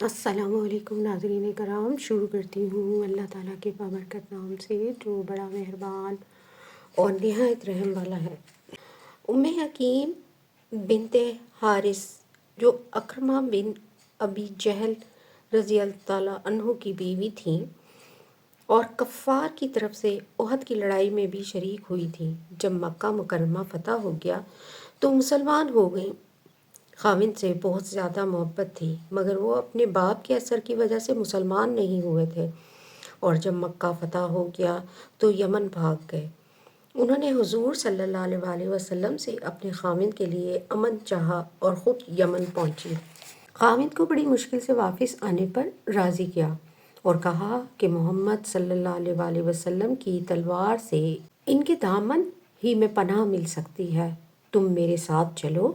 السلام علیکم ناظرین کرام، شروع کرتی ہوں اللہ تعالیٰ کے بابرکت نام سے جو بڑا مہربان اور نہایت رحم والا ہے۔ ام حکیم بنت حارث جو اکرمہ بن ابی جہل رضی اللہ تعالیٰ عنہ کی بیوی تھیں اور کفار کی طرف سے احد کی لڑائی میں بھی شریک ہوئی تھیں، جب مکہ مکرمہ فتح ہو گیا تو مسلمان ہو گئیں۔ خاوند سے بہت زیادہ محبت تھی، مگر وہ اپنے باپ کے اثر کی وجہ سے مسلمان نہیں ہوئے تھے، اور جب مکہ فتح ہو گیا تو یمن بھاگ گئے۔ انہوں نے حضور صلی اللہ علیہ وآلہ وسلم سے اپنے خاوند کے لیے امن چاہا اور خود یمن پہنچی۔ خاوند کو بڑی مشکل سے واپس آنے پر راضی کیا اور کہا کہ محمد صلی اللہ علیہ وآلہ وسلم کی تلوار سے ان کے دامن ہی میں پناہ مل سکتی ہے، تم میرے ساتھ چلو۔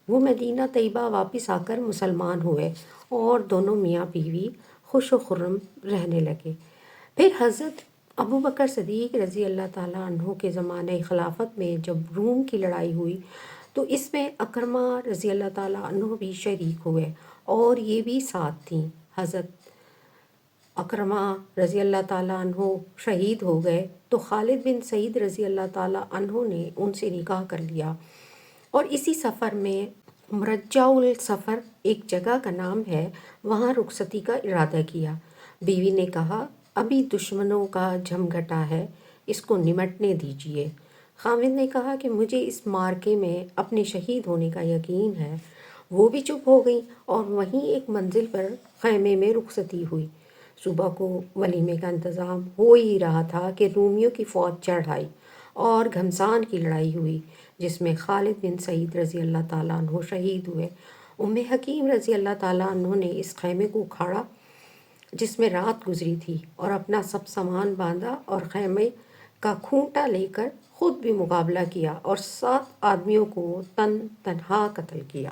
وہ مدینہ طیبہ واپس آ کر مسلمان ہوئے اور دونوں میاں بیوی خوش و خرم رہنے لگے۔ پھر حضرت ابو بکر صدیق رضی اللہ تعالیٰ عنہ کے زمانہ خلافت میں جب روم کی لڑائی ہوئی تو اس میں اکرمہ رضی اللہ تعالیٰ عنہ بھی شریک ہوئے اور یہ بھی ساتھ تھیں۔ حضرت اکرمہ رضی اللہ تعالیٰ عنہ شہید ہو گئے تو خالد بن سعید رضی اللہ تعالیٰ عنہ نے ان سے نکاح کر لیا، اور اسی سفر میں مرجع السفر ایک جگہ کا نام ہے، وہاں رخصتی کا ارادہ کیا۔ بیوی نے کہا ابھی دشمنوں کا جھمگھٹا ہے، اس کو نمٹنے دیجیے۔ خاوند نے کہا کہ مجھے اس معرکے میں اپنے شہید ہونے کا یقین ہے۔ وہ بھی چپ ہو گئیں اور وہیں ایک منزل پر خیمے میں رخصتی ہوئی۔ صبح کو ولیمے کا انتظام ہو ہی رہا تھا کہ رومیوں کی فوج چڑھ آئی اور گھمسان کی لڑائی ہوئی، جس میں خالد بن سعید رضی اللہ تعالیٰ عنہ شہید ہوئے۔ ام حکیم رضی اللہ تعالیٰ عنہ نے اس خیمے کو اکھاڑا جس میں رات گزری تھی اور اپنا سب سامان باندھا اور خیمے کا کھونٹا لے کر خود بھی مقابلہ کیا اور 7 آدمیوں کو تن تنہا قتل کیا۔